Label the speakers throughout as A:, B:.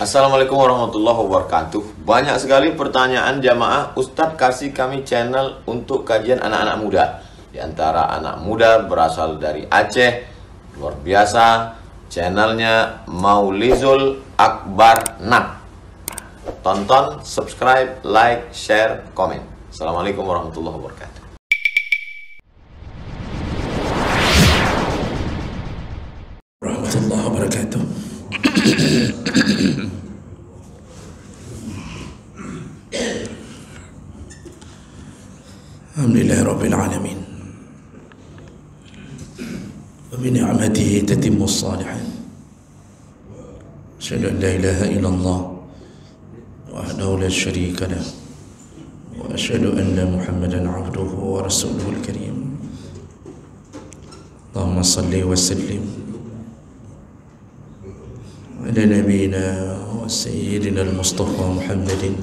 A: Assalamualaikum warahmatullahi wabarakatuh. Banyak sekali pertanyaan jamaah, Ustadz kasih kami channel untuk kajian anak-anak muda. Di antara anak muda berasal dari Aceh, luar biasa. Channelnya Maulizul Akbar Nak. Tonton, subscribe, like, share, komen. Assalamualaikum warahmatullahi wabarakatuh.
B: Warahmatullahi wabarakatuh. Alhamdulillahi rabbil alamin. Wa bi ni'matihi tatimmu as-salihat. Asyhadu an la ilaha illallah wahdahu la syarika lah wa asyhadu anna Muhammadan 'abduhu wa rasuluhul karim. Allahumma salli wa sallim ala nabiyyina wa sayyidina al-Mustafa Muhammadin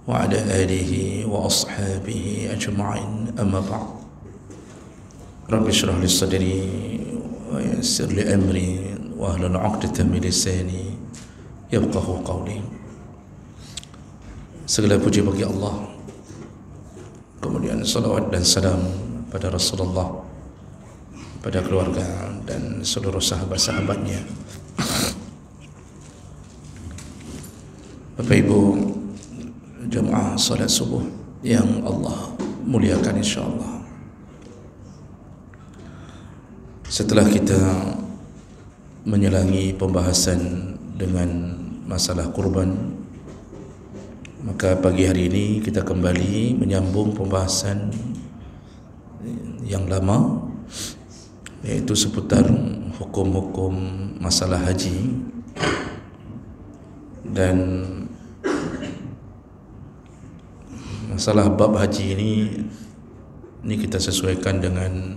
B: wa ala alihi wa ashabihi ajma'in, amma ba'd. Rabbi shrah li sadri wa yassir li amri wa ahlul 'uqdatam min lisani yafqahu qawli. Segala puji bagi Allah, kemudian salawat dan salam pada Rasulullah, pada keluarga dan seluruh sahabat-sahabatnya. Bapak Ibu jemaah salat subuh yang Allah muliakan, insyaallah. Setelah kita menyelangi pembahasan dengan masalah kurban, maka pagi hari ini kita kembali menyambung pembahasan yang lama, yaitu seputar hukum-hukum masalah haji. Dan masalah bab haji ini kita sesuaikan dengan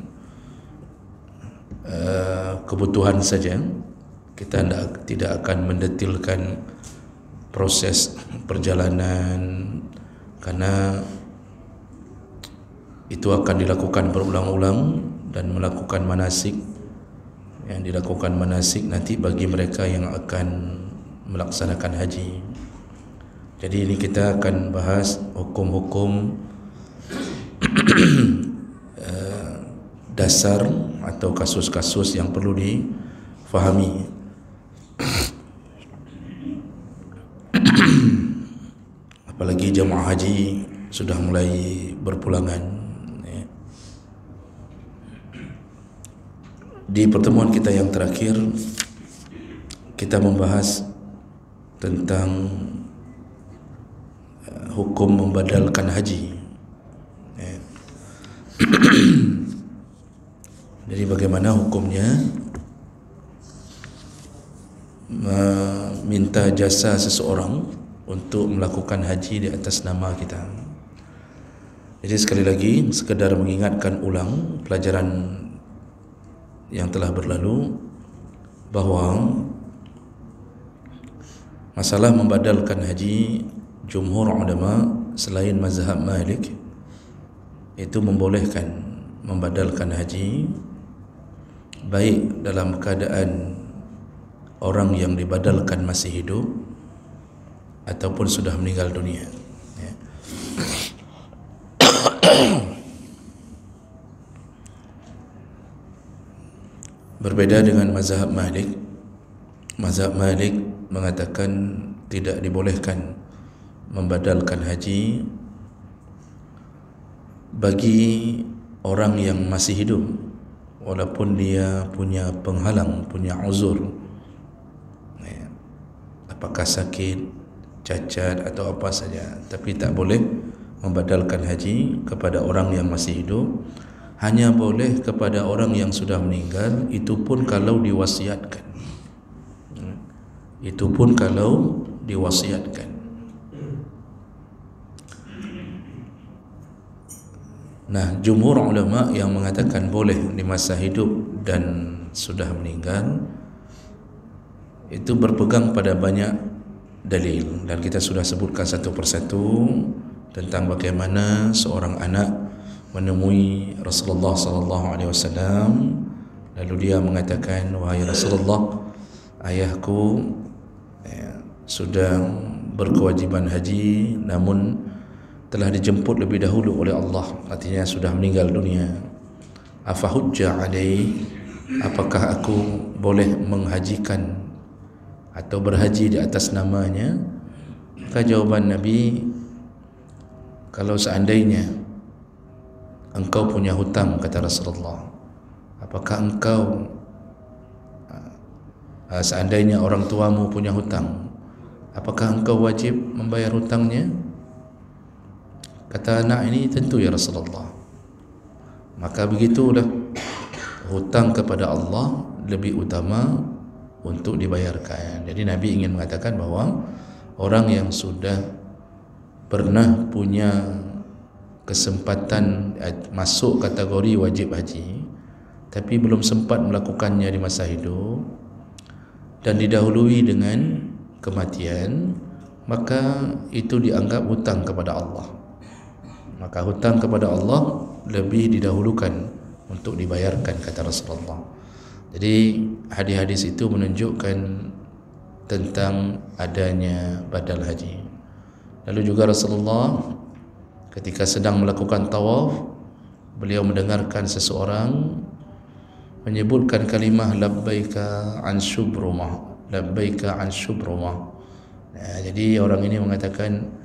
B: kebutuhan saja. Kita tidak akan mendetilkan proses perjalanan, karena itu akan dilakukan berulang-ulang, dan melakukan manasik, yang dilakukan manasik nanti bagi mereka yang akan melaksanakan haji. Jadi ini kita akan bahas hukum-hukum dasar atau kasus-kasus yang perlu difahami. Apalagi jemaah haji sudah mulai berpulangan. Di pertemuan kita yang terakhir, kita membahas tentang hukum membadalkan haji. Jadi bagaimana hukumnya meminta jasa seseorang untuk melakukan haji di atas nama kita. Jadi sekali lagi, sekedar mengingatkan ulang pelajaran yang telah berlalu, bahawa masalah membadalkan haji, jumhur ulama selain mazhab Malik itu membolehkan membadalkan haji, baik dalam keadaan orang yang dibadalkan masih hidup ataupun sudah meninggal dunia. Berbeda dengan mazhab Malik. Mazhab Malik mengatakan tidak dibolehkan membadalkan haji bagi orang yang masih hidup, walaupun dia punya penghalang, punya uzur, apakah sakit, cacat atau apa saja, tapi tak boleh membadalkan haji kepada orang yang masih hidup. Hanya boleh kepada orang yang sudah meninggal, itu pun kalau diwasiatkan. Itu pun kalau diwasiatkan. Nah, jumhur ulama yang mengatakan boleh di masa hidup dan sudah meninggal, itu berpegang pada banyak dalil, dan kita sudah sebutkan satu persatu tentang bagaimana seorang anak menemui Rasulullah SAW, lalu dia mengatakan, wahai Rasulullah, ayahku sudah berkewajiban haji namun telah dijemput lebih dahulu oleh Allah, artinya sudah meninggal dunia, afa hujja alai, apakah aku boleh menghajikan atau berhaji di atas namanya? Maka jawaban Nabi, kalau seandainya engkau punya hutang, kata Rasulullah, apakah engkau seandainya orang tuamu punya hutang, apakah engkau wajib membayar hutangnya? Kata anak ini, tentu ya Rasulullah. Maka begitulah, hutang kepada Allah lebih utama untuk dibayarkan. Jadi Nabi ingin mengatakan bahwa orang yang sudah pernah punya kesempatan masuk kategori wajib haji tapi belum sempat melakukannya di masa hidup dan didahului dengan kematian, maka itu dianggap hutang kepada Allah. Maka hutang kepada Allah lebih didahulukan untuk dibayarkan, kata Rasulullah. Jadi hadis-hadis itu menunjukkan tentang adanya badal haji. Lalu juga Rasulullah ketika sedang melakukan tawaf, beliau mendengarkan seseorang menyebutkan kalimah labbaika an syubrumah, labbaika an syubrumah. Jadi orang ini mengatakan,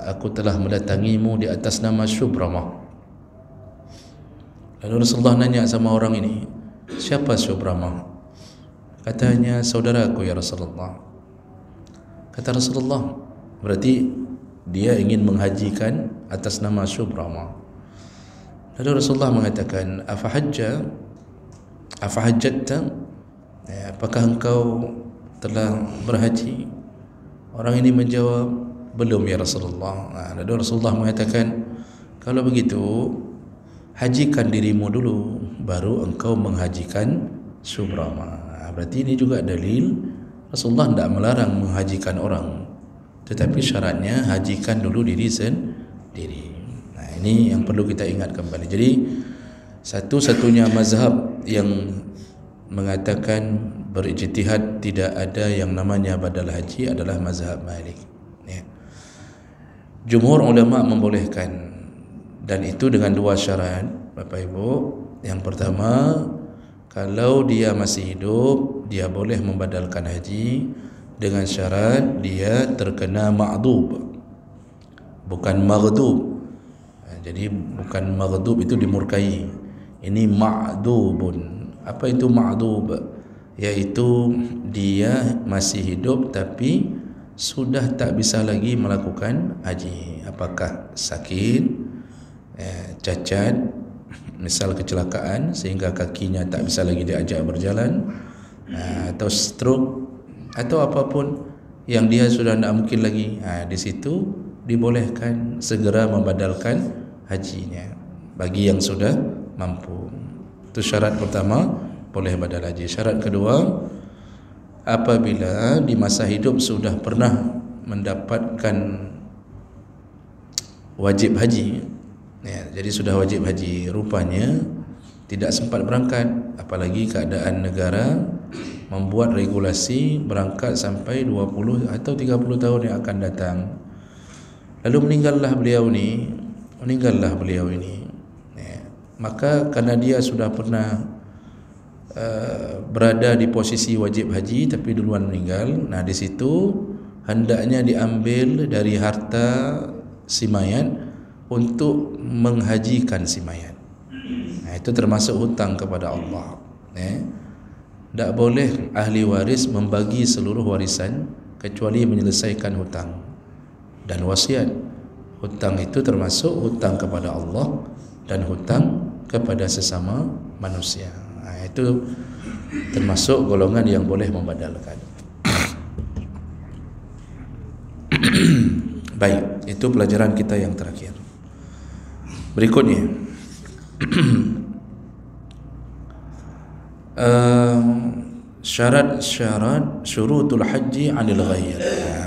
B: aku telah mendatangimu di atas nama Syubramah. Lalu Rasulullah nanya sama orang ini, siapa Syubramah? Katanya, saudaraku ya Rasulullah. Kata Rasulullah, berarti dia ingin menghajikan atas nama Syubramah. Lalu Rasulullah mengatakan, afahajjatta, apakah engkau telah berhaji? Orang ini menjawab, belum ya Rasulullah. Lalu Rasulullah mengatakan, kalau begitu hajikan dirimu dulu, baru engkau menghajikan Syubramah. Berarti ini juga dalil Rasulullah tidak melarang menghajikan orang, tetapi syaratnya hajikan dulu diri sendiri. Ini yang perlu kita ingat kembali. Jadi satu-satunya mazhab yang mengatakan berijtihad tidak ada yang namanya badal haji adalah mazhab Malik. Jumhur ulama membolehkan, dan itu dengan dua syarat, Bapak Ibu. Yang pertama, kalau dia masih hidup, dia boleh membadalkan haji dengan syarat dia terkena ma'dub, bukan maghdub. Jadi bukan maghdub itu dimurkai, ini ma'dubun. Apa itu ma'dub? Yaitu dia masih hidup tapi sudah tak bisa lagi melakukan haji. Apakah sakit, cacat, misal kecelakaan sehingga kakinya tak bisa lagi diajak berjalan, atau stroke, atau apapun yang dia sudah tidak mungkin lagi. Di situ dibolehkan segera membadalkan hajinya bagi yang sudah mampu. Itu syarat pertama, boleh badal haji. Syarat kedua, apabila di masa hidup sudah pernah mendapatkan wajib haji, jadi sudah wajib haji, rupanya tidak sempat berangkat, apalagi keadaan negara membuat regulasi berangkat sampai 20 atau 30 tahun yang akan datang. Lalu meninggallah beliau ini, maka karena dia sudah pernah berada di posisi wajib haji tapi duluan meninggal, di situ hendaknya diambil dari harta si mayat untuk menghajikan si mayat. Itu termasuk hutang kepada Allah. Tak boleh ahli waris membagi seluruh warisan kecuali menyelesaikan hutang dan wasiat. Hutang itu termasuk hutang kepada Allah dan hutang kepada sesama manusia. Itu termasuk golongan yang boleh membadalkan. Baik, itu pelajaran kita yang terakhir. Berikutnya, syarat-syarat syurutul haji 'anil ghair.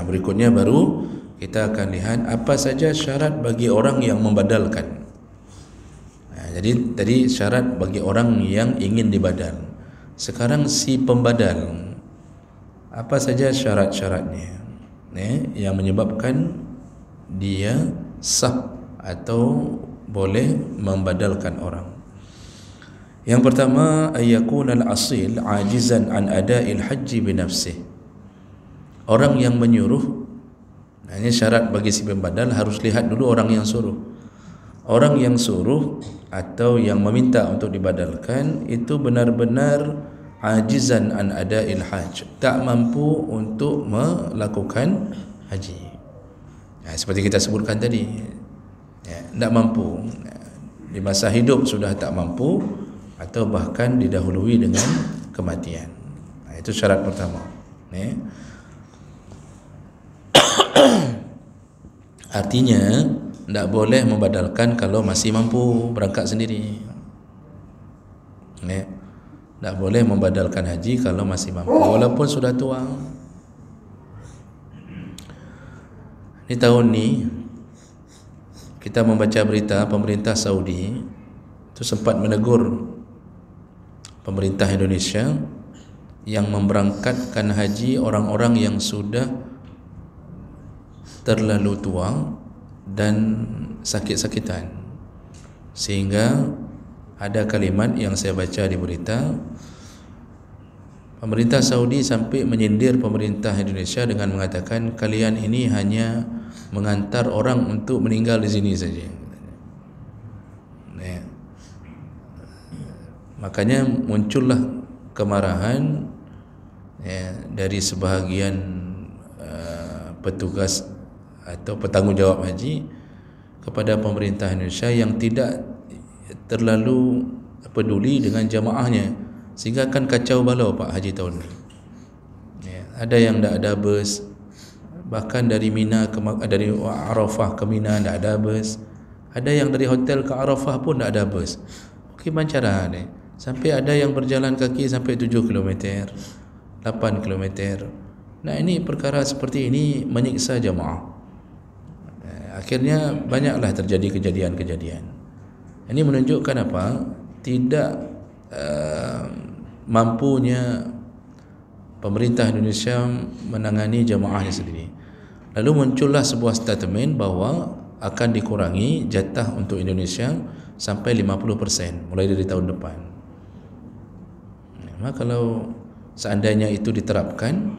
B: Berikutnya baru kita akan lihat apa saja syarat bagi orang yang membadalkan. Jadi tadi syarat bagi orang yang ingin dibadal. Sekarang si pembadal, apa saja syarat-syaratnya yang menyebabkan dia sah atau boleh membadalkan orang. Yang pertama, ayyakuna al-asil ajizan an ada'il haji binafsih. Orang yang menyuruh, ini syarat bagi si pembadal, harus lihat dulu orang yang suruh. Orang yang suruh atau yang meminta untuk dibadalkan itu benar-benar ajizan an ada'il hajj, tak mampu untuk melakukan haji. Seperti kita sebutkan tadi, tak mampu, di masa hidup sudah tak mampu atau bahkan didahului dengan kematian. Itu syarat pertama. Artinya tak boleh membadalkan kalau masih mampu berangkat sendiri. Tak boleh membadalkan haji kalau masih mampu walaupun sudah tua. Ini tahun ni kita membaca berita pemerintah Saudi itu sempat menegur pemerintah Indonesia yang memberangkatkan haji orang-orang yang sudah terlalu tua dan sakit-sakitan, sehingga ada kalimat yang saya baca di berita, pemerintah Saudi sampai menyindir pemerintah Indonesia dengan mengatakan kalian ini hanya mengantar orang untuk meninggal di sini saja. Makanya muncullah kemarahan dari sebahagian petugas atau petanggungjawab haji kepada pemerintah Indonesia yang tidak terlalu peduli dengan jamaahnya, sehingga akan kacau balau Pak Haji tahun ini. Ada yang tak ada bus, bahkan dari Mina dari Arafah ke Mina tak ada bus. Ada yang dari hotel ke Arafah pun tak ada bus. Bagaimana cara ni? Sampai ada yang berjalan kaki sampai 7 km, 8 km. Nah, ini perkara seperti ini menyiksa jamaah. Akhirnya banyaklah terjadi kejadian-kejadian. Ini menunjukkan apa? Tidak mampunya pemerintah Indonesia menangani jamaahnya sendiri. Lalu muncullah sebuah statement bahawa akan dikurangi jatah untuk Indonesia sampai 50% mulai dari tahun depan. Maka kalau seandainya itu diterapkan,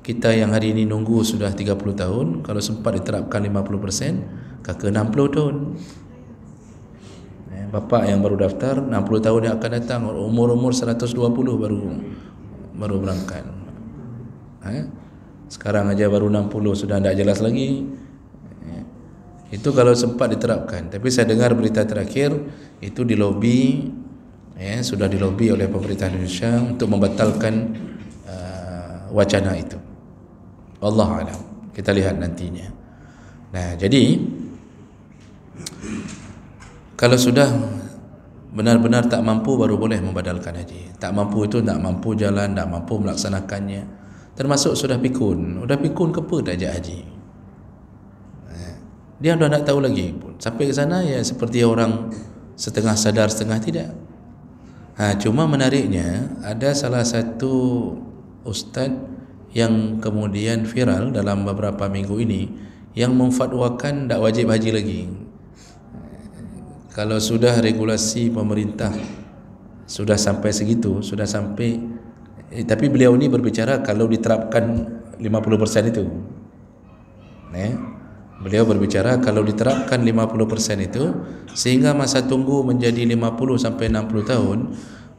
B: kita yang hari ini nunggu sudah 30 tahun, kalau sempat diterapkan 50%, kakak 60 tahun. Bapak yang baru daftar 60 tahun yang akan datang, umur-umur 120 baru berangkat. Sekarang aja baru 60 sudah tidak jelas lagi. Itu kalau sempat diterapkan. Tapi saya dengar berita terakhir itu dilobi, sudah dilobi oleh pemerintah Indonesia untuk membatalkan wacana itu. Wallahu a'lam. Kita lihat nantinya. Nah, jadi kalau sudah benar-benar tak mampu baru boleh membadalkan haji. Tak mampu itu tak mampu jalan, tak mampu melaksanakannya. Termasuk sudah pikun. Sudah pikun ke apa tak ajak haji? Dia sudah tak tahu lagi pun. Sampai ke sana ya seperti orang setengah sadar setengah tidak. Cuma menariknya ada salah satu ustaz yang kemudian viral dalam beberapa minggu ini yang memfatwakan tak wajib haji lagi. Kalau sudah regulasi pemerintah sudah sampai segitu, sudah sampai tapi beliau ini berbicara kalau diterapkan 50% itu. Beliau berbicara kalau diterapkan 50% itu sehingga masa tunggu menjadi 50 sampai 60 tahun,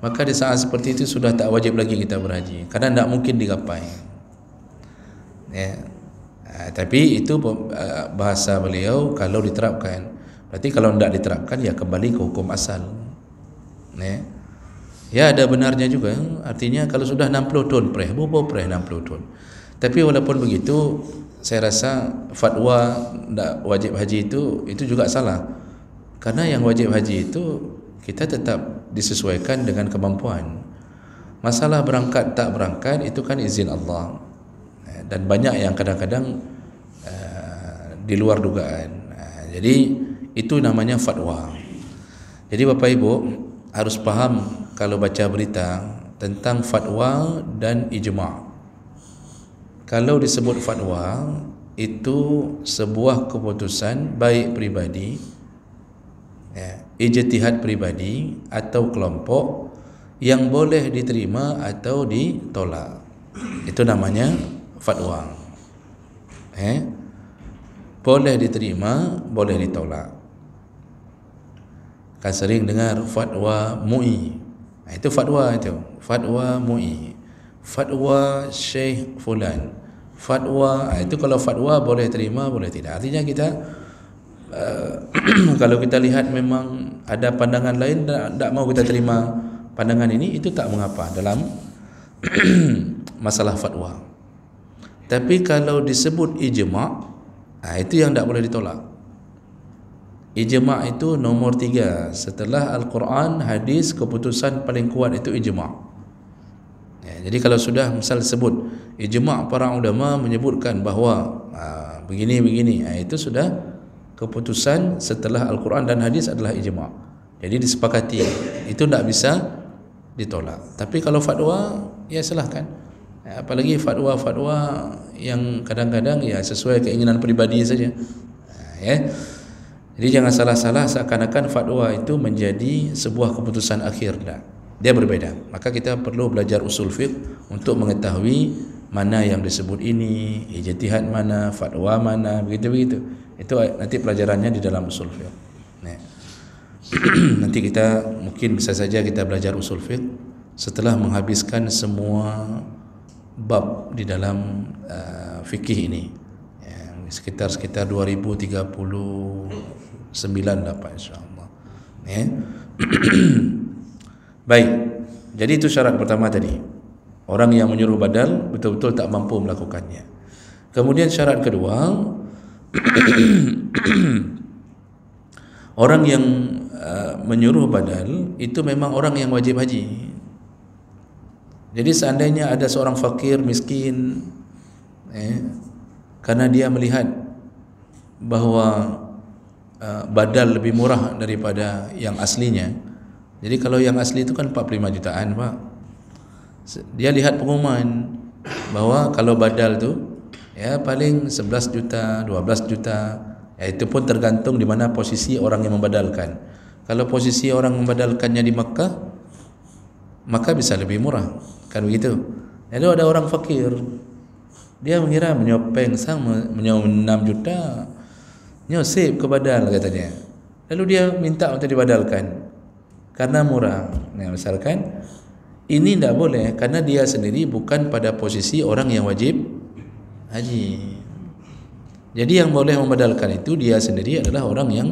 B: maka di saat seperti itu sudah tak wajib lagi kita berhaji karena tidak mungkin digapai. Tapi itu bahasa beliau kalau diterapkan. Berarti kalau tidak diterapkan ya kembali ke hukum asal. Ya ada benarnya juga. Artinya kalau sudah 60 tahun preh, bobo preh 60 tahun. Tapi walaupun begitu, saya rasa fatwa tidak wajib haji itu juga salah. Karena yang wajib haji itu kita tetap disesuaikan dengan kemampuan. Masalah berangkat tak berangkat itu kan izin Allah. Dan banyak yang kadang-kadang di luar dugaan. Jadi itu namanya fatwa. Jadi Bapak Ibu harus paham kalau baca berita tentang fatwa dan ijma'. kalau disebut fatwa itu sebuah keputusan baik pribadi, ijtihad pribadi atau kelompok yang boleh diterima atau ditolak. Itu namanya fatwa. Boleh diterima, boleh ditolak. Kan sering dengar fatwa MUI. Itu fatwa itu. Fatwa MUI. Fatwa Syekh Fulan. Fatwa itu kalau fatwa boleh terima, boleh tidak. Artinya kita kalau kita lihat memang ada pandangan lain, tak mau kita terima pandangan ini, itu tak mengapa dalam masalah fatwa. Tapi kalau disebut ijma', itu yang tak boleh ditolak. Ijma' itu nomor 3 setelah Al-Quran, hadis, keputusan paling kuat itu ijma'. Jadi kalau sudah misal sebut ijma' para ulama menyebutkan bahawa begini-begini, itu sudah keputusan setelah Al-Quran dan hadis adalah ijma'. Jadi disepakati, itu tidak bisa ditolak. Tapi kalau fatwa, ya silahkan. Apalagi fatwa-fatwa yang kadang-kadang ya sesuai keinginan pribadi saja. Jadi jangan salah-salah seakan-akan fatwa itu menjadi sebuah keputusan akhir. Dia berbeda. Maka kita perlu belajar usul fiqh untuk mengetahui mana yang disebut ini, ijtihad mana, fatwa mana, begitu-begitu. Itu nanti pelajarannya di dalam usul fiqh. Nanti kita mungkin bisa saja kita belajar usul fiqh setelah menghabiskan semua bab di dalam fikih ini. Sekitar 2039 lah Pak, insyaAllah. Baik, jadi itu syarat pertama tadi. Orang yang menyuruh badal betul-betul tak mampu melakukannya. Kemudian syarat kedua, orang yang menyuruh badal itu memang orang yang wajib haji. Jadi seandainya ada seorang fakir miskin, karena dia melihat bahawa badal lebih murah daripada yang aslinya. Jadi kalau yang asli itu kan 45 jutaan Pak. Dia lihat pengumuman bahwa kalau badal tu ya paling 11 juta, 12 juta. Ya, itu pun tergantung di mana posisi orang yang membadalkan. Kalau posisi orang membadalkannya di Makkah, maka bisa lebih murah. Kan begitu. Jadi ada orang fakir, dia mengira menyopeng sang 6 juta, nyosip ke badal katanya. Lalu dia minta untuk dibadalkan karena murah. Nah, misalkan ini tidak boleh karena dia sendiri bukan pada posisi orang yang wajib haji. Jadi yang boleh membadalkan itu dia sendiri adalah orang yang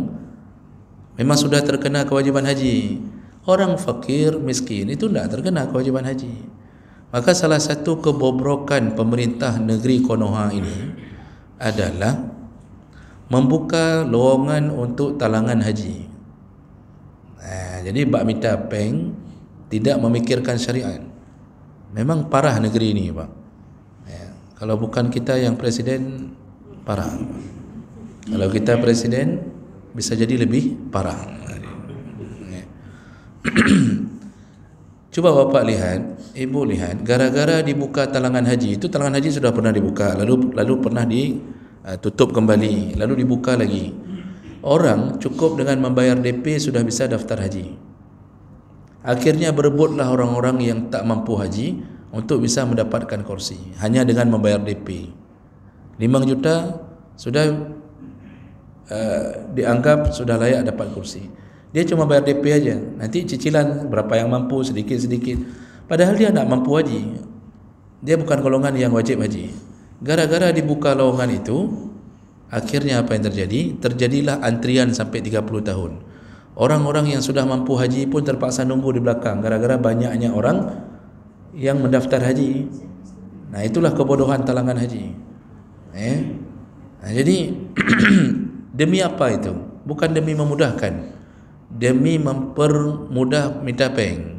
B: memang sudah terkena kewajiban haji. Orang fakir, miskin itu tidak terkena kewajiban haji. Maka salah satu kebobrokan pemerintah negeri Konoha ini adalah membuka lowongan untuk talangan haji. Jadi Bak Mita Peng tidak memikirkan syariat. Memang parah negeri ini Pak. Kalau bukan kita yang presiden, parah. Kalau kita presiden, bisa jadi lebih parah. Coba Bapak lihat, Ibu lihat, gara-gara dibuka talangan haji, itu talangan haji sudah pernah dibuka, lalu pernah ditutup kembali, lalu dibuka lagi. Orang cukup dengan membayar DP sudah bisa daftar haji. Akhirnya berebutlah orang-orang yang tak mampu haji untuk bisa mendapatkan kursi hanya dengan membayar DP. 5 juta sudah dianggap sudah layak dapat kursi. Dia cuma bayar DP aja. Nanti cicilan berapa yang mampu, sedikit-sedikit. Padahal dia tak mampu haji. Dia bukan golongan yang wajib haji. Gara-gara dibuka lowongan itu, akhirnya apa yang terjadi? Terjadilah antrian sampai 30 tahun. Orang-orang yang sudah mampu haji pun terpaksa nunggu di belakang gara-gara banyaknya orang yang mendaftar haji. Nah, itulah kebodohan talangan haji. Nah, jadi demi apa itu? Bukan demi memudahkan, demi mempermudah Mita Peng.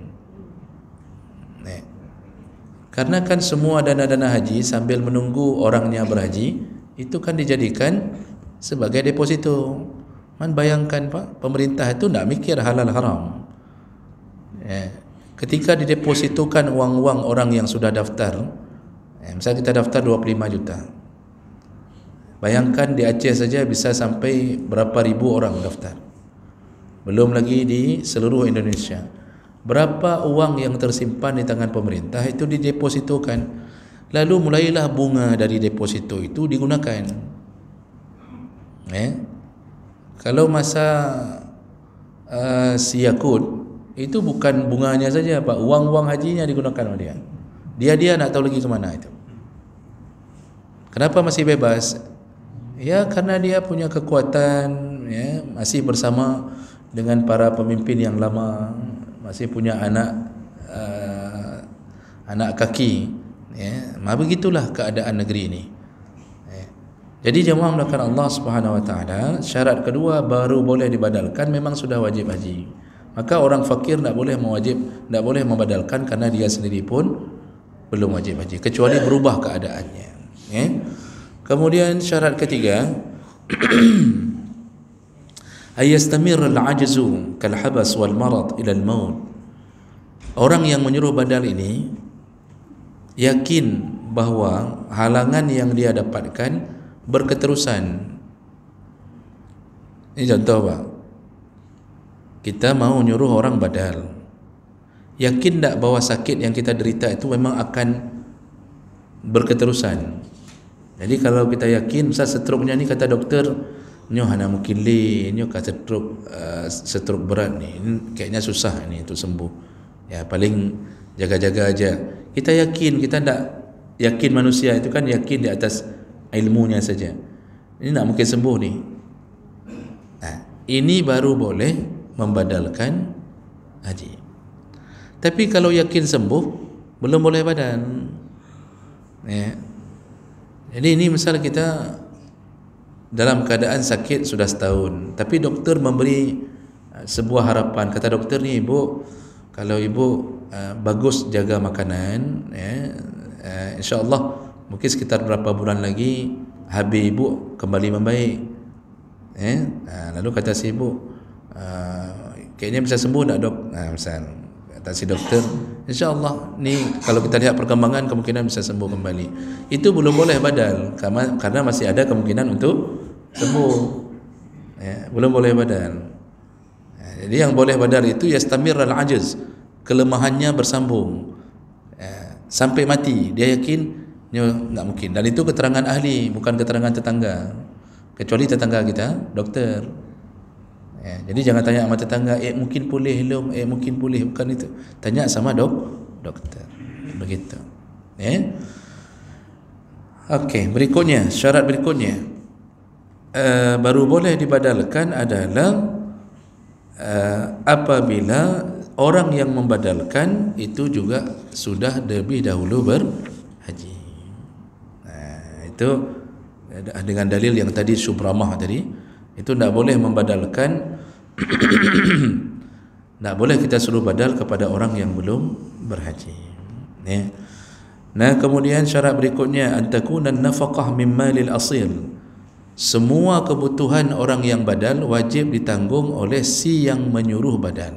B: Karena kan semua dana-dana haji sambil menunggu orangnya berhaji itu kan dijadikan sebagai deposito. Man bayangkan Pak, pemerintah itu tidak mikir halal haram. Ketika didepositokan uang-uang orang yang sudah daftar, Misalnya kita daftar 25 juta. Bayangkan di Aceh saja bisa sampai berapa ribu orang daftar. Belum lagi di seluruh Indonesia. Berapa uang yang tersimpan di tangan pemerintah itu didepositokan. Lalu mulailah bunga dari deposito itu digunakan. Kalau masa Siyakut itu bukan bunganya saja Pak, uang-uang hajinya digunakan oleh dia. Dia nak tahu lagi ke mana itu. Kenapa masih bebas? Ya karena dia punya kekuatan, ya, masih bersama dengan para pemimpin yang lama, masih punya anak kaki, ya. Begitulah keadaan negeri ini. Jadi jemaah melakukan Allah Subhanahu wa taala, syarat kedua baru boleh dibadalkan memang sudah wajib haji. Maka orang fakir tidak boleh membadalkan karena dia sendiri pun belum wajib haji kecuali berubah keadaannya. Kemudian syarat ketiga ayastamir al-ajzu kal habas wal marad ila al-maut. Orang yang menyuruh badal ini yakin bahawa halangan yang dia dapatkan berketerusan. Ini contoh Pak, kita mau nyuruh orang badal, yakin tak bahawa sakit yang kita derita itu memang akan berketerusan. Jadi kalau kita yakin misal stroke-nya ni kata doktor nyo hana mungkin nyo kata stroke berat ni, kayaknya susah ni untuk sembuh. Ya paling jaga-jaga aja. Kita yakin, kita tak yakin manusia itu kan yakin di atas ilmunya saja. Ini tak mungkin sembuh ni. Ini baru boleh membadalkan haji. Tapi kalau yakin sembuh belum boleh badan. Jadi ini misal kita dalam keadaan sakit sudah setahun, tapi doktor memberi sebuah harapan. Kata doktor ni, ibu kalau ibu bagus jaga makanan, insya-Allah mungkin sekitar berapa bulan lagi habis ibu kembali membaik. Lalu kata si ibu, kayaknya bisa sembuh tak dok? Misal kata si doktor, insya-Allah ni kalau kita lihat perkembangan kemungkinan bisa sembuh kembali. Itu belum boleh badal karena masih ada kemungkinan untuk sembuh. Belum boleh badal. Jadi yang boleh badal itu yastamir al-ajz, kelemahannya bersambung sampai mati. Dia yakin tak mungkin. Dan itu keterangan ahli, bukan keterangan tetangga. Kecuali tetangga kita doktor. Jadi jangan tanya sama tetangga, mungkin pulih belum, mungkin pulih, bukan itu. Tanya sama doktor. Begitu. Okey, berikutnya, syarat berikutnya baru boleh dibadalkan adalah apabila orang yang membadalkan itu juga sudah lebih dahulu berhaji. Itu dengan dalil yang tadi subramah tadi, itu tidak boleh membadalkan tidak boleh kita suruh badal kepada orang yang belum berhaji. Nah, kemudian syarat berikutnya antakuna nafaqah min malil asil. Semua kebutuhan orang yang badal wajib ditanggung oleh si yang menyuruh badal.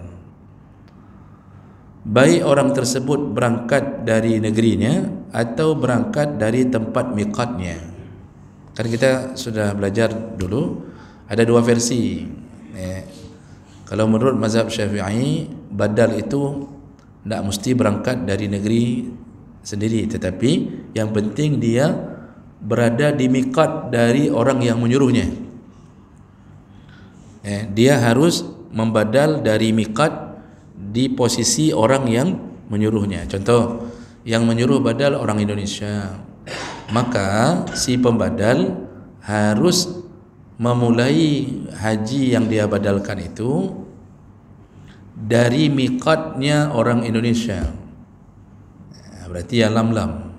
B: Baik orang tersebut berangkat dari negerinya atau berangkat dari tempat miqatnya. Kan kita sudah belajar dulu ada dua versi. Kalau menurut mazhab Syafi'i, badal itu tidak mesti berangkat dari negeri sendiri, tetapi yang penting dia berada di miqat dari orang yang menyuruhnya. Dia harus membadal dari miqat di posisi orang yang menyuruhnya. Contoh, yang menyuruh badal orang Indonesia, maka si pembadal harus memulai haji yang dia badalkan itu dari miqatnya orang Indonesia. Berarti yang lam-lam.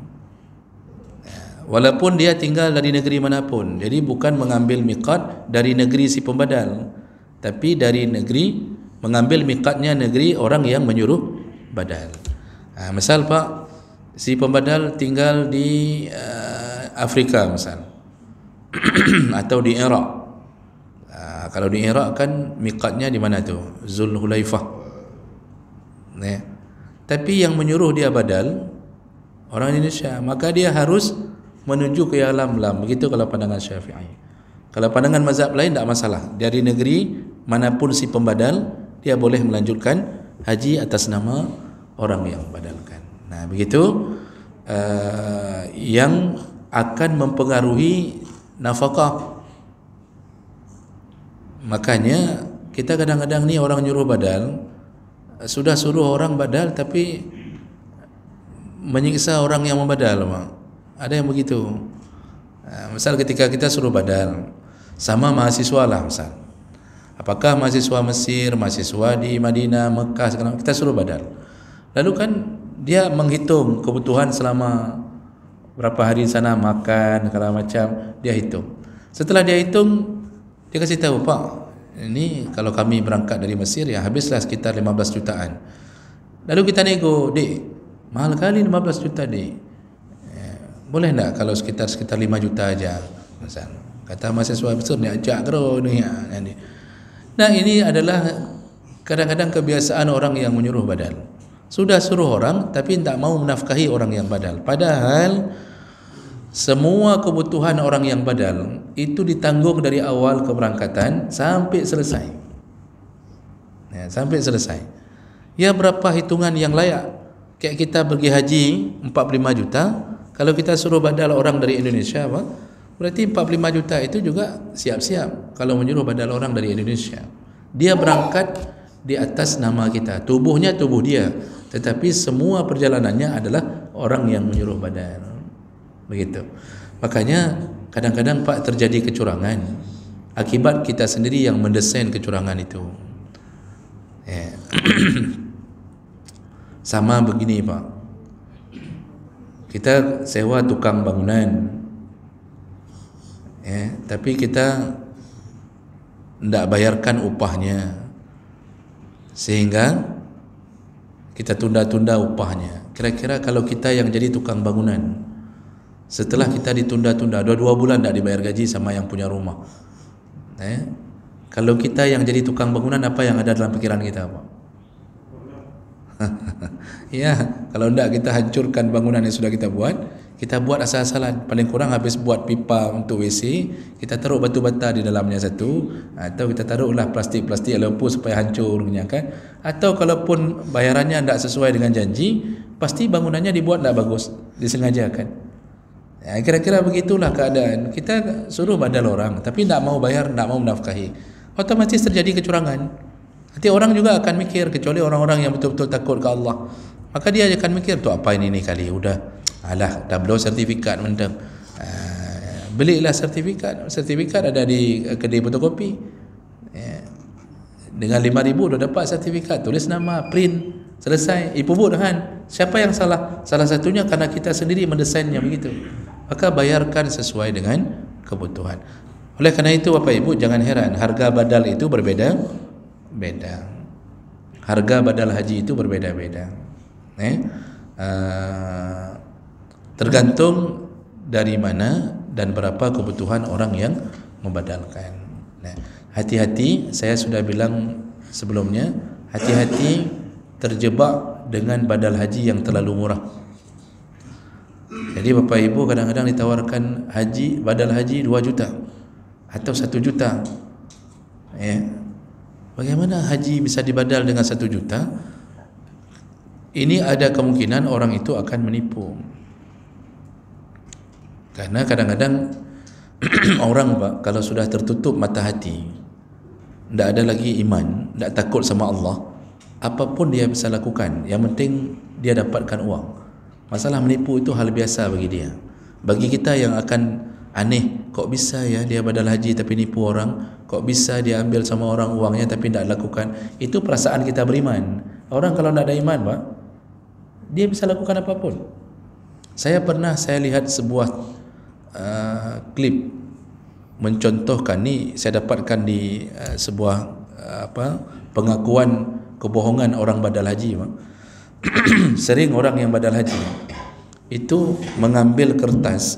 B: Walaupun dia tinggal dari negeri manapun. Jadi bukan mengambil miqat dari negeri si pembadal, tapi dari negeri, mengambil miqatnya negeri orang yang menyuruh badal. Misal Pak, si pembadal tinggal di Afrika misal atau di Iraq. Kalau di Iraq kan miqatnya di mana tu? Zulhulaifah. Tapi yang menyuruh dia badal orang Indonesia, maka dia harus menuju ke Yalamlam. Begitu kalau pandangan Syafi'i. Kalau pandangan mazhab lain tak masalah. Dari negeri manapun si pembadal, dia boleh melanjutkan haji atas nama orang yang badalkan. Nah, begitu yang akan mempengaruhi nafkah. Makanya kita kadang-kadang ni orang nyuruh badal, sudah suruh orang badal tapi menyiksa orang yang membadal. Ada yang begitu. Misal ketika kita suruh badal sama mahasiswa lah, misal apakah mahasiswa Mesir, mahasiswa di Madinah, Mekah, sekarang kita suruh badal, lalu kan dia menghitung kebutuhan selama berapa hari di sana, makan segala macam, dia hitung. Setelah dia hitung, dia kasih tahu, Pak, ini kalau kami berangkat dari Mesir ya habislah sekitar 15 jutaan. Lalu kita nego, Dek, mahal kali 15 juta, Dek. Boleh tak kalau sekitar 5 juta aja? Misal kata mahasiswa besar ni ajak kero ni. Nah, ini adalah kadang-kadang kebiasaan orang yang menyuruh badal. Sudah suruh orang tapi tak mau menafkahi orang yang badal. Padahal semua kebutuhan orang yang badal itu ditanggung dari awal keberangkatan sampai selesai. Ya, sampai selesai. Ya, berapa hitungan yang layak? Kayak kita pergi haji 45 juta, kalau kita suruh badal orang dari Indonesia, apa? Berarti 45 juta itu juga siap-siap kalau menyuruh badal orang dari Indonesia. Dia berangkat di atas nama kita, tubuhnya tubuh dia, tetapi semua perjalanannya adalah orang yang menyuruh badal. Begitu. Makanya kadang-kadang Pak terjadi kecurangan akibat kita sendiri yang mendesain kecurangan itu. Ya. Sama begini, Pak. Kita sewa tukang bangunan, ya, tapi kita tidak bayarkan upahnya, sehingga kita tunda-tunda upahnya. Kira-kira kalau kita yang jadi tukang bangunan, setelah kita ditunda-tunda 2 bulan tidak dibayar gaji sama yang punya rumah, kalau kita yang jadi tukang bangunan, apa yang ada dalam pikiran kita, Pak? Ya, kalau tidak kita hancurkan bangunan yang sudah kita buat asal-asalan. Paling kurang habis buat pipa untuk WC, kita taruh batu bata di dalamnya satu, atau kita taruhlah plastik-plastik lempu supaya hancur, kan? Atau kalaupun bayarannya tidak sesuai dengan janji, pasti bangunannya dibuat tidak bagus, disengajakan. Ya, kira-kira begitulah keadaan. Kita suruh badal orang tapi tidak mau bayar, tidak mau menafkahi, otomatis terjadi kecurangan. Nanti orang juga akan mikir, kecuali orang-orang yang betul-betul takut ke Allah, maka dia akan mikir, tu apa ini kali, udah alah dah belum sertifikat mendem, belilah sertifikat ada di kedai fotokopi, dengan 5,000 dah dapat sertifikat, tulis nama, print, selesai, pupuk dengan. Siapa yang salah? Salah satunya karena kita sendiri mendesainnya begitu. Maka bayarkan sesuai dengan kebutuhan. Oleh kerana itu Bapak Ibu jangan heran, harga badal itu berbeda-beda. Harga badal haji itu berbeda-beda. Tergantung dari mana dan berapa kebutuhan orang yang membadalkan. Hati-hati, saya sudah bilang sebelumnya, hati-hati terjebak dengan badal haji yang terlalu murah. Jadi Bapak Ibu kadang-kadang ditawarkan haji, badal haji 2 juta atau 1 juta. Bagaimana haji bisa dibadal dengan 1 juta? Ini ada kemungkinan orang itu akan menipu. Karena kadang-kadang orang, Pak, kalau sudah tertutup mata hati, tidak ada lagi iman, tidak takut sama Allah, apapun dia bisa lakukan, yang penting dia dapatkan uang. Masalah menipu itu hal biasa bagi dia. Bagi kita yang akan aneh, kok bisa ya dia badal haji tapi nipu orang, kok bisa dia ambil sama orang uangnya tapi tidak lakukan. Itu perasaan kita beriman. Orang kalau tidak ada iman, Pak, dia bisa lakukan apapun. Saya lihat sebuah klip mencontohkan, ni saya dapatkan di sebuah pengakuan kebohongan orang badal haji, Pak. Sering orang yang badal haji itu mengambil kertas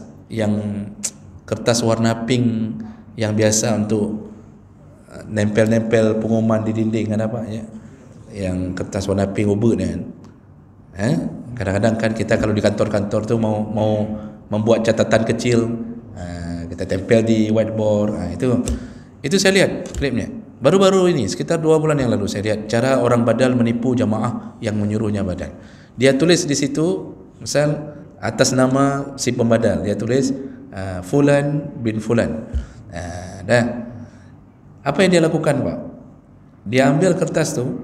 B: warna pink yang biasa untuk nempel-nempel pengumuman di dinding, kan apa ya, yang kertas warna pink ubud kan, Kadang-kadang kan kita kalau di kantor-kantor tu mau membuat catatan kecil, kita tempel di whiteboard. Itu saya lihat klipnya. Baru-baru ini sekitar 2 bulan yang lalu saya lihat cara orang badal menipu jamaah yang menyuruhnya badal. Dia tulis di situ, misal atas nama si pembadal, dia tulis Fulan bin Fulan. Dan apa yang dia lakukan, Pak? Dia ambil kertas tu,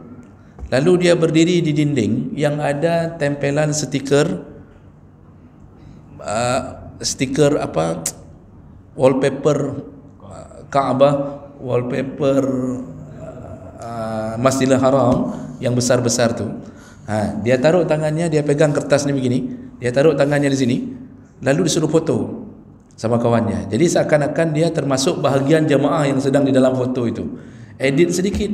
B: lalu dia berdiri di dinding yang ada tempelan stiker wallpaper Kaabah, wallpaper Masjidil Haram yang besar-besar tu. Dia taruh tangannya, dia pegang kertas ni begini, dia taruh tangannya di sini, lalu disuruh foto sama kawannya. Jadi seakan-akan dia termasuk bahagian jamaah yang sedang di dalam foto itu. Edit sedikit,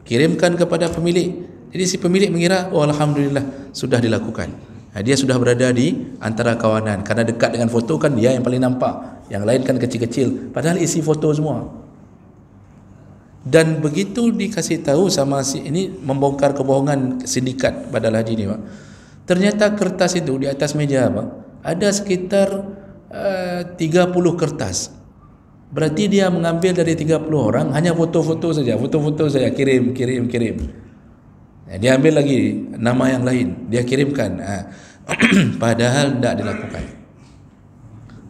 B: kirimkan kepada pemilik. Jadi si pemilik mengira, oh alhamdulillah sudah dilakukan. Dia sudah berada di antara kawanan, karena dekat dengan foto kan dia yang paling nampak, yang lain kan kecil-kecil, padahal isi foto semua. Dan begitu dikasih tahu sama si ini, membongkar kebohongan sindikat badal haji ni, Pak. Ternyata kertas itu di atas meja, Pak, ada sekitar 30 kertas. Berarti dia mengambil dari 30 orang hanya foto-foto saja, kirim. Dia ambil lagi nama yang lain, dia kirimkan. Padahal tidak dilakukan.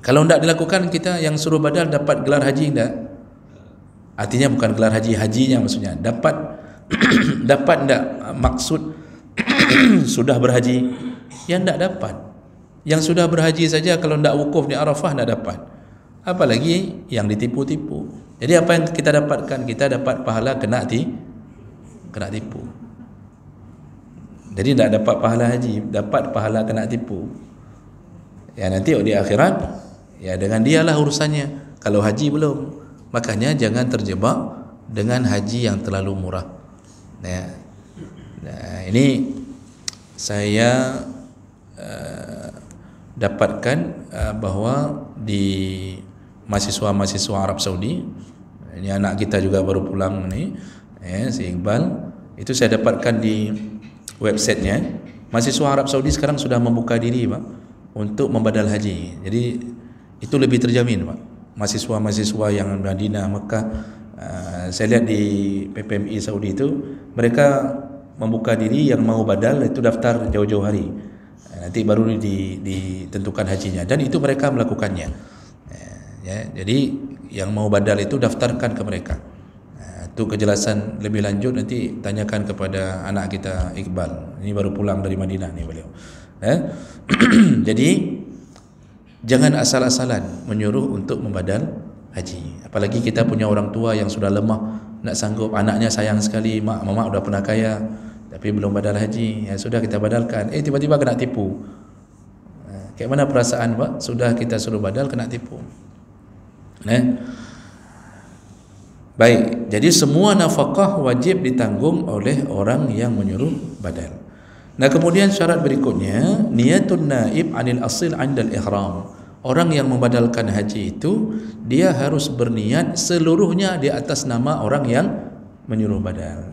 B: Kalau tidak dilakukan, kita yang suruh badal dapat gelar haji tidak? Artinya bukan gelar haji, hajinya maksudnya. Dapat dapat tidak maksud sudah berhaji? Yang tidak dapat. Yang sudah berhaji saja kalau tidak wukuf di Arafah tidak dapat. Apalagi yang ditipu-tipu. Jadi apa yang kita dapatkan? Kita dapat pahala kena tipu. Jadi tidak dapat pahala haji, dapat pahala kena tipu. Ya nanti di akhirat, ya dengan dialah urusannya. Kalau haji belum, makanya jangan terjebak dengan haji yang terlalu murah. Nah, ini saya dapatkan bahawa di mahasiswa Arab Saudi, ini anak kita juga baru pulang ni, si Iqbal, itu saya dapatkan di websitenya. Mahasiswa Arab Saudi sekarang sudah membuka diri, Pak, untuk membadal haji. Jadi itu lebih terjamin, Pak. Mahasiswa-mahasiswa yang Madinah, Mekah, saya lihat di PPMI Saudi itu mereka membuka diri, yang mau badal itu daftar jauh-jauh hari. Nanti baru ditentukan hajinya, dan itu mereka melakukannya. Ya, jadi yang mau badal itu daftarkan ke mereka. Itu kejelasan lebih lanjut nanti tanyakan kepada anak kita Iqbal. Ini baru pulang dari Madinah nih beliau. Jadi jangan asal-asalan menyuruh untuk membadal haji. Apalagi kita punya orang tua yang sudah lemah, nak sanggup, anaknya sayang sekali, mama udah pernah kaya tapi belum badal haji. Ya sudah kita badalkan. Tiba-tiba kena tipu. Kayak mana perasaan, Pak? Sudah kita suruh badal kena tipu. Baik, jadi semua nafkah wajib ditanggung oleh orang yang menyuruh badal. Nah, kemudian syarat berikutnya, niyatun naib anil asil 'indal ihram. Orang yang membadalkan haji itu dia harus berniat seluruhnya di atas nama orang yang menyuruh badal.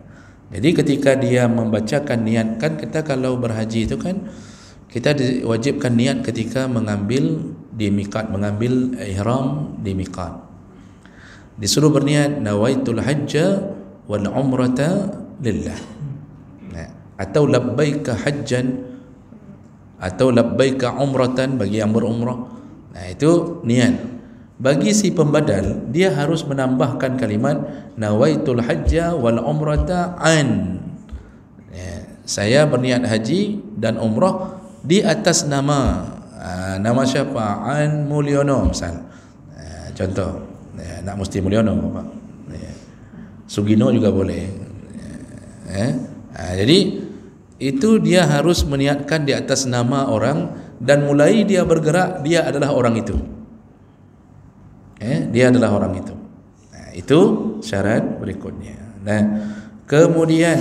B: Jadi ketika dia membacakan niat, kan kita kalau berhaji itu kan kita diwajibkan niat ketika mengambil di miqat, mengambil ihram di miqat. Disuruh berniat nawaitul hajja wal umrata lillah, atau labbaika hajjan atau labbaika umratan bagi yang berumrah. Nah, itu niat. Bagi si pembadal, dia harus menambahkan kalimat nawaitul hajja wal umrata an. Saya berniat haji dan umrah di atas nama siapa? An Mulyono misal. Contoh, nak mesti Mulyono, Pak. Sugino juga boleh. Jadi itu dia harus meniatkan di atas nama orang, dan mulai dia bergerak dia adalah orang itu. Dia adalah orang itu. Itu syarat berikutnya. Nah, kemudian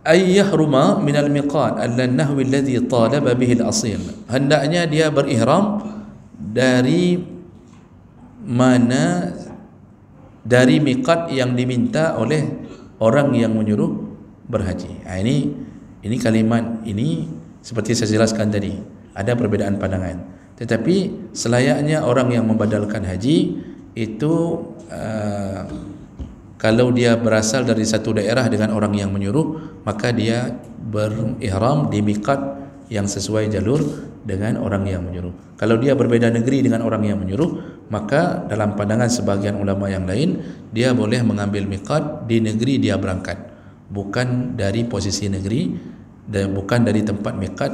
B: ayyahruma minal miqat allan-nahwi alladhi talaba bihi al-asil. Hendaknya dia berihram dari mana, dari miqat yang diminta oleh orang yang menyuruh berhaji. Ini kalimat ini seperti saya jelaskan tadi, ada perbedaan pandangan. Tetapi selayaknya orang yang membadalkan haji itu kalau dia berasal dari satu daerah dengan orang yang menyuruh, maka dia berihram di miqat yang sesuai jalur dengan orang yang menyuruh. Kalau dia berbeda negeri dengan orang yang menyuruh, maka dalam pandangan sebagian ulama yang lain, dia boleh mengambil miqat di negeri dia berangkat, bukan dari posisi negeri dan bukan dari tempat miqat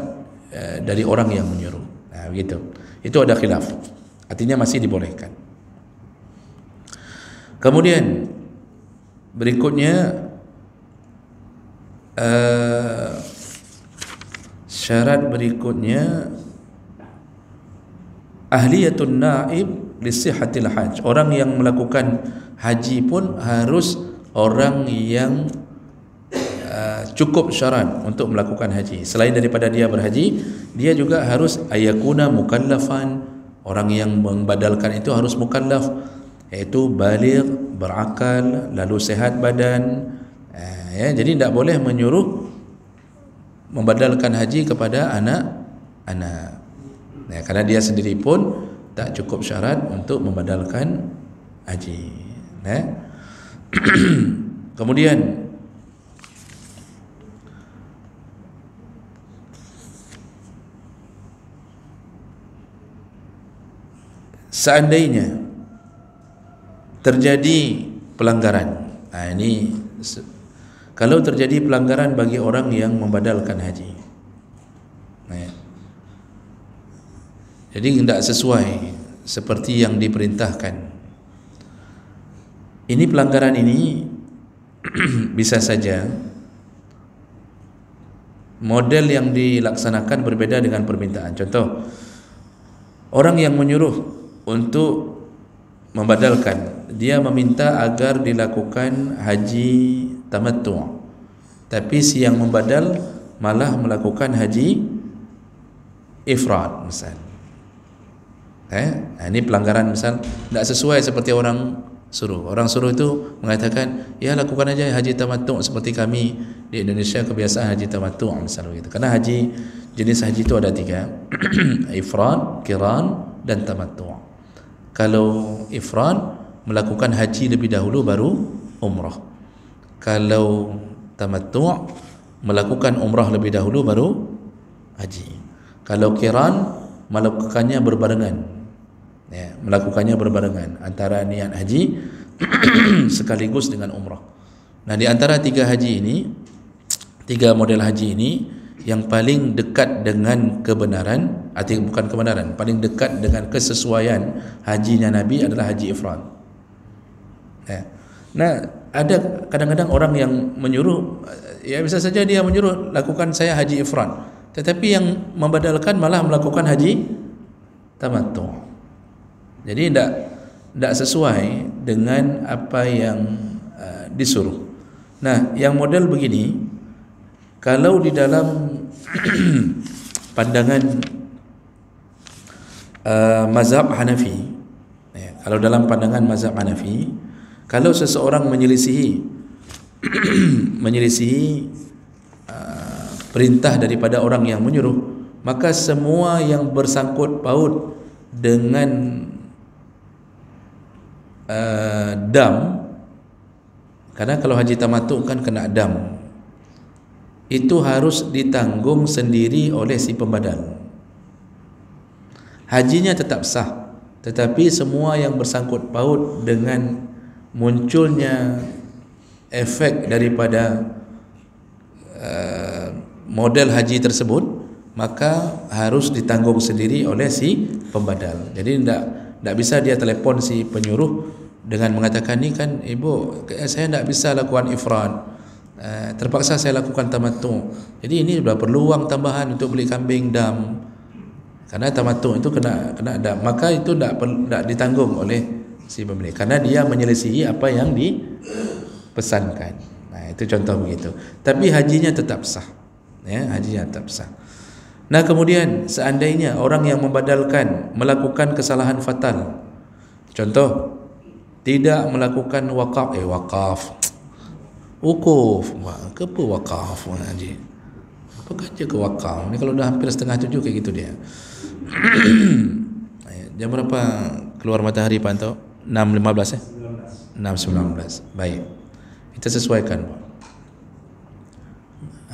B: dari orang yang menyuruh. Nah, begitu. Itu ada khilaf. Artinya masih dibolehkan. Kemudian berikutnya syarat berikutnya ahliyatun naib li sihhatil hajj. Orang yang melakukan haji pun harus orang yang cukup syarat untuk melakukan haji. Selain daripada dia berhaji, dia juga harus ayakuna mukallafan. Orang yang membadalkan itu harus mukallaf, iaitu baligh, berakal, lalu sehat badan. Jadi tidak boleh menyuruh membadalkan haji kepada anak-anak. Karena dia sendiri pun tak cukup syarat untuk membadalkan haji. Kemudian seandainya terjadi pelanggaran, kalau terjadi pelanggaran bagi orang yang membadalkan haji, jadi tidak sesuai seperti yang diperintahkan. Ini pelanggaran ini bisa saja model yang dilaksanakan berbeda dengan permintaan. Contoh, orang yang menyuruh untuk membadalkan, dia meminta agar dilakukan haji tamattu', tapi si yang membadal malah melakukan haji ifrad misal. Ini pelanggaran misal, tidak sesuai seperti orang suruh. Orang suruh itu mengatakan, ya lakukan aja haji tamattu' seperti kami di Indonesia kebiasaan haji tamattu' misal begitu. Karena haji, jenis haji itu ada 3, ifrad, qiran, dan tamattu'. Kalau ifrad, melakukan haji lebih dahulu baru umrah. Kalau tamattu', melakukan umrah lebih dahulu baru haji. Kalau qiran, melakukannya berbarengan. Melakukannya berbarengan antara niat haji sekaligus dengan umrah. Nah, di antara 3 haji ini, 3 model haji ini, yang paling dekat dengan kebenaran, artinya bukan kebenaran, paling dekat dengan kesesuaian hajinya Nabi adalah haji ifrad. Nah, ada kadang-kadang orang yang menyuruh, ya bisa saja dia menyuruh lakukan saya haji ifrad, tetapi yang membadalkan malah melakukan haji tamattu'. Jadi tidak sesuai dengan apa yang disuruh. Nah, yang model begini, kalau di dalam pandangan mazhab Hanafi, kalau dalam pandangan mazhab Hanafi, kalau seseorang menyelisihi perintah daripada orang yang menyuruh, maka semua yang bersangkut paut dengan dam, karena kalau haji tamattu' kan kena dam, itu harus ditanggung sendiri oleh si pembadal. Hajinya tetap sah, tetapi semua yang bersangkut paut dengan munculnya efek daripada model haji tersebut, maka harus ditanggung sendiri oleh si pembadal. Jadi tidak bisa dia telepon si penyuruh dengan mengatakan, ni kan ibu, saya tidak bisa lakukan ifrad, terpaksa saya lakukan tamattu'. Jadi ini sudah perlu wang tambahan untuk beli kambing dam, karena tamattu' itu kena dam, maka itu tidak ditanggung oleh si pemilik, karena dia menyelisihi apa yang dipesankan. Nah, itu contoh begitu. Tapi hajinya tetap sah, hajinya tetap sah. Nah, kemudian seandainya orang yang membadalkan melakukan kesalahan fatal, contoh tidak melakukan wakaf, Wukuf, ke wakaf haji. Apa kerja ke wakaf? Ni kalau dah hampir 6:30 kayak gitu dia. Jam berapa keluar matahari Pak Anto? 6.15 ya? 6.19. Baik. Kita sesuaikan Pak.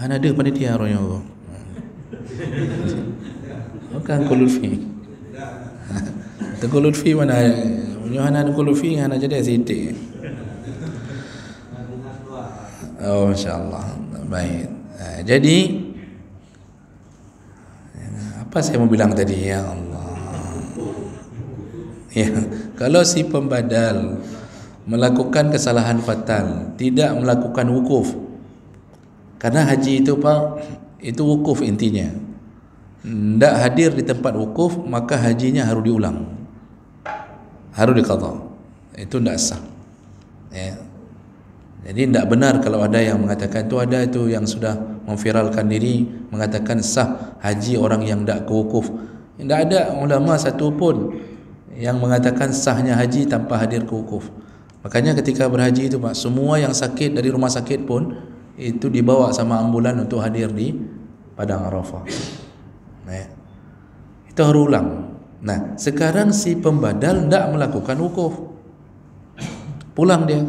B: Ada panitia orangnya tu. Bukan Kululfi. Kululfi mana? Yohana Kululfi ana jadi sidik. Oh, masya-Allah. Baik. Jadi apa saya mau bilang tadi ya Allah. Ya, kalau si pembadal melakukan kesalahan fatal, tidak melakukan wukuf. Karena haji itu Pak, itu wukuf intinya. Tidak hadir di tempat wukuf, maka hajinya harus diulang. Harus diqadha. Itu tidak sah. Ya. Jadi tidak benar kalau ada yang mengatakan itu yang sudah memviralkan diri mengatakan sah haji orang yang tidak ke wukuf. Tidak ada ulama satu pun yang mengatakan sahnya haji tanpa hadir ke wukuf. Makanya ketika berhaji itu Pak, semua yang sakit dari rumah sakit pun itu dibawa sama ambulan untuk hadir di Padang Arafah. Nah, itu harus ulang. Nah, sekarang si pembadal tidak melakukan wukuf, pulang dia,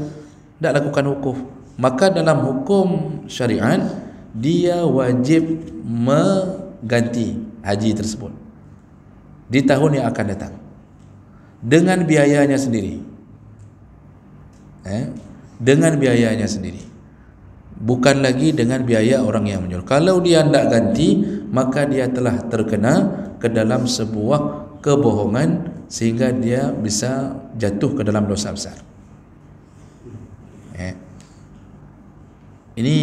B: tidak lakukan wukuf, maka dalam hukum syariat dia wajib mengganti haji tersebut di tahun yang akan datang dengan biayanya sendiri. Dengan biayanya sendiri, bukan lagi dengan biaya orang yang menyuruh. Kalau dia tidak ganti, maka dia telah terkena ke dalam sebuah kebohongan sehingga dia bisa jatuh ke dalam dosa besar. Ini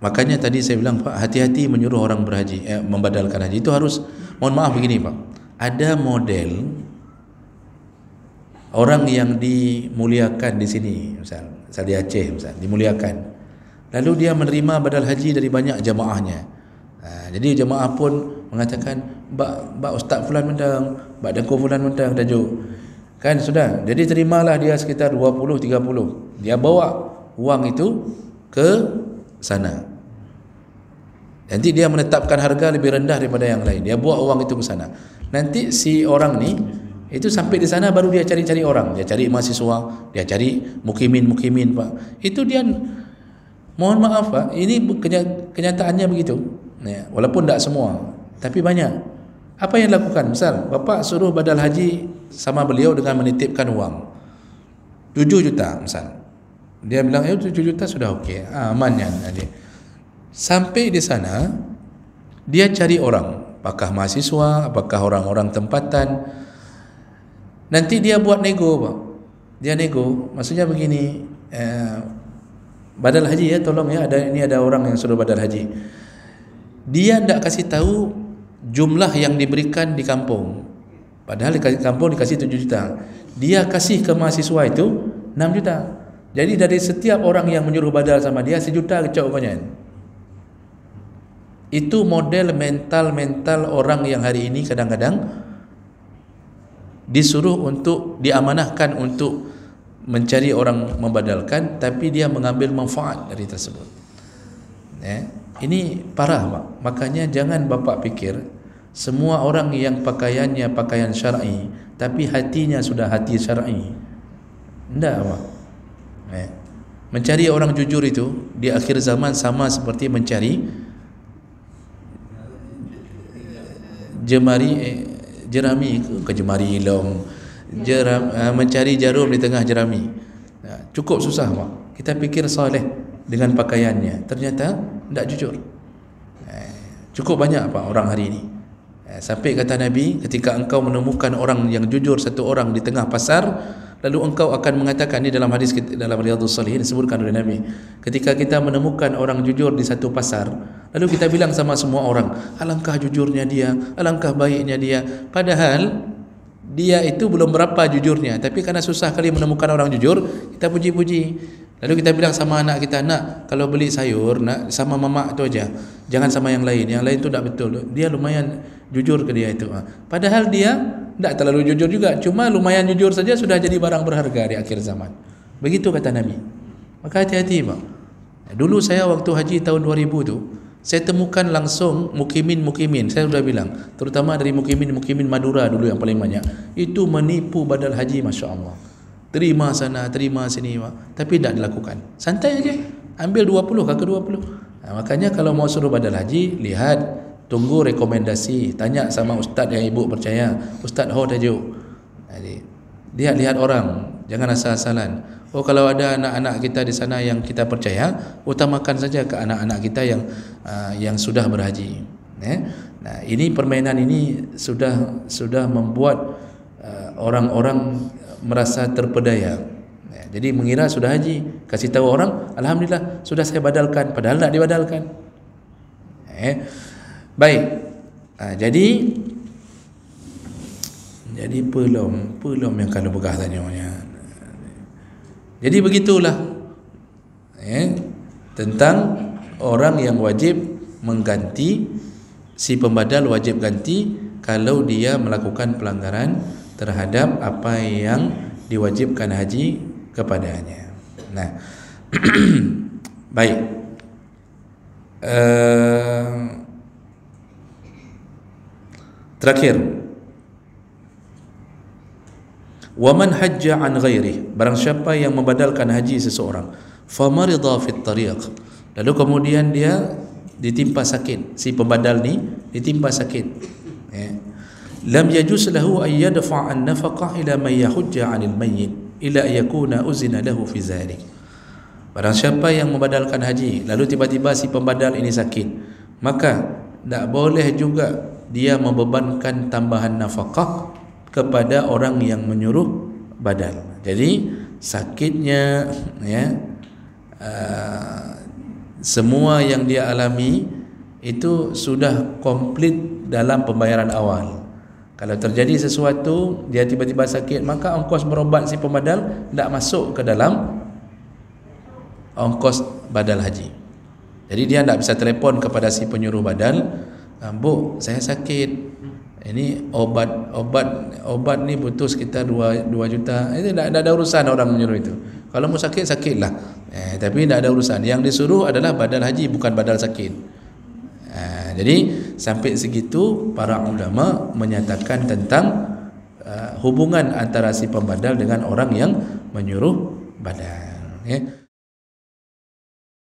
B: makanya tadi saya bilang Pak, hati-hati menyuruh orang berhaji, membadalkan haji. Itu harus, mohon maaf begini Pak, ada model orang yang dimuliakan di sini, misal di Aceh, misal dimuliakan, lalu dia menerima badal haji dari banyak jamaahnya. Jadi jamaah pun mengatakan, Bak Ustaz Fulan mendang, Bak Dengku Fulan mendang, tajuk kan sudah. Jadi terimalah dia sekitar 20-30. Dia bawa uang itu ke sana. Nanti dia menetapkan harga lebih rendah daripada yang lain. Dia bawa uang itu ke sana. Nanti si orang ni itu sampai di sana baru dia cari-cari orang. Dia cari mahasiswa, dia cari mukimin Pak. Itu dia, mohon maaf Pak, ini kenyataannya begitu. Ya, walaupun tidak semua, tapi banyak. Apa yang dilakukan? Misal Bapak suruh badal haji sama beliau dengan menitipkan uang 7 juta misal. Dia bilang 7 juta sudah okey, aman ya. Sampai di sana dia cari orang, apakah mahasiswa, apakah orang-orang tempatan. Nanti dia buat nego Pak. Dia nego, maksudnya begini, badal haji ya, tolong ya, ada orang yang suruh badal haji. Dia tidak kasih tahu jumlah yang diberikan di kampung. Padahal di kampung dikasih 7 juta. Dia kasih ke mahasiswa itu 6 juta. Jadi dari setiap orang yang menyuruh badal sama dia 1 juta kecok rupanya. Itu model mental orang yang hari ini kadang-kadang disuruh untuk diamanahkan untuk mencari orang membadalkan, tapi dia mengambil manfaat dari tersebut. Ini parah Pak. Makanya jangan Bapak pikir semua orang yang pakaiannya pakaian syar'i tapi hatinya sudah hati syar'i. Tidak Pak. Mencari orang jujur itu di akhir zaman sama seperti mencari jerami ke jemari ilmu, mencari jarum di tengah jerami. Cukup susah Pak. Kita pikir soleh dengan pakaiannya, ternyata tidak jujur. Cukup banyak Pak orang hari ini. Sampai kata Nabi, ketika engkau menemukan orang yang jujur satu orang di tengah pasar, lalu engkau akan mengatakan, ini dalam hadis dalam Riyadhus Shalihin disebutkan oleh Nabi, ketika kita menemukan orang jujur di satu pasar, lalu kita bilang sama semua orang, alangkah jujurnya dia, alangkah baiknya dia. Padahal dia itu belum berapa jujurnya, tapi karena susah kali menemukan orang jujur, kita puji-puji. Lalu kita bilang sama anak kita, nak, kalau beli sayur, nak, sama mamak tu aja, jangan sama yang lain tu tak betul. Dia lumayan jujur ke dia itu. Padahal dia tak terlalu jujur juga, cuma lumayan jujur saja sudah jadi barang berharga di akhir zaman. Begitu kata Nabi. Maka hati-hati bang. Dulu saya waktu haji tahun 2000 tu, saya temukan langsung mukimin, saya sudah bilang, terutama dari mukimin Madura dulu yang paling banyak, itu menipu badal haji, Masya Allah. Terima sana, terima sini, tapi tidak dilakukan. Santai aja, ambil 20, kakak 20. Makanya kalau mau suruh badal haji, lihat, tunggu rekomendasi, tanya sama ustaz yang ibu percaya, ustaz ho tajuk. Lihat orang, jangan asal-asalan. Oh, kalau ada anak-anak kita di sana yang kita percaya, utamakan saja ke anak-anak kita yang sudah berhaji. Nah, ini permainan ini sudah membuat orang-orang merasa terpedaya. Jadi mengira sudah haji, kasih tahu orang, alhamdulillah sudah saya badalkan, padahal tidak dibadalkan. Baik. Jadi belum yang kalau begah tanyanya. Jadi begitulah tentang orang yang wajib mengganti, si pembadal wajib ganti kalau dia melakukan pelanggaran terhadap apa yang diwajibkan haji kepadanya. Nah, baik. Terakhir, waman hajja an ghairi, barang siapa yang membadalkan haji seseorang, famarida fit tariq, lalu kemudian dia ditimpa sakit, si pembadal ni ditimpa sakit, lam yajuz lahu an yadfa' an nafaqah ila man yahujja 'anil mayyit ila yakuna uzina lahu fi zalik. Barang siapa yang membadalkan haji lalu tiba-tiba si pembadal ini sakit, maka tak boleh juga dia membebankan tambahan nafkah kepada orang yang menyuruh badal. Jadi sakitnya semua yang dia alami itu sudah komplit dalam pembayaran awal. Kalau terjadi sesuatu, dia tiba-tiba sakit, maka ongkos berobat si pembadal tidak masuk ke dalam ongkos badal haji. Jadi dia tidak bisa telefon kepada si penyuruh badal, Bu, saya sakit, ini obat ni butuh sekitar 2 juta. Itu tidak ada urusan orang menyuruh itu. Kalau mau sakit, sakitlah. Tapi tidak ada urusan. Yang disuruh adalah badal haji, bukan badal sakit. Jadi sampai segitu para ulama menyatakan tentang hubungan antara si pembadal dengan orang yang menyuruh badal.